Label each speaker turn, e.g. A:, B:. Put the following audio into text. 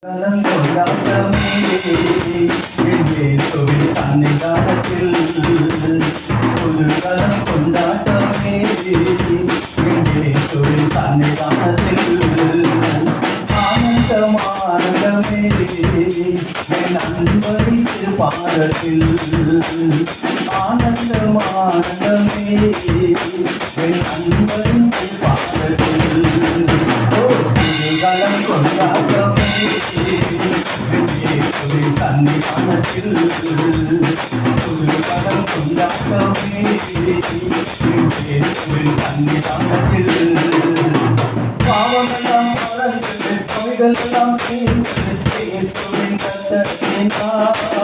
A: கலம் கொண்டாட்டமே இயேசுவின் சன்னிதானத்தில் புது கலம் கொண்டாட்டமே இயேசுவின் சன்னிதானத்தில் ஆனந்தமானந்தமே என் அன்பரின் பாதத்தில் ஆனந்தமானந்தமே என் அன்பரின் பாதத்தில் கலம் கொண்டாட்டமே இயேசுவின் சன்னிதானத்தில் புது கலம் கொண்டாட்டமே இயேசுவின் சன்னிதானத்தில் பாவமெல்லாம் மறந்து பொய்களெல்லாம் இயேசுவின் ரத்தத்தினால்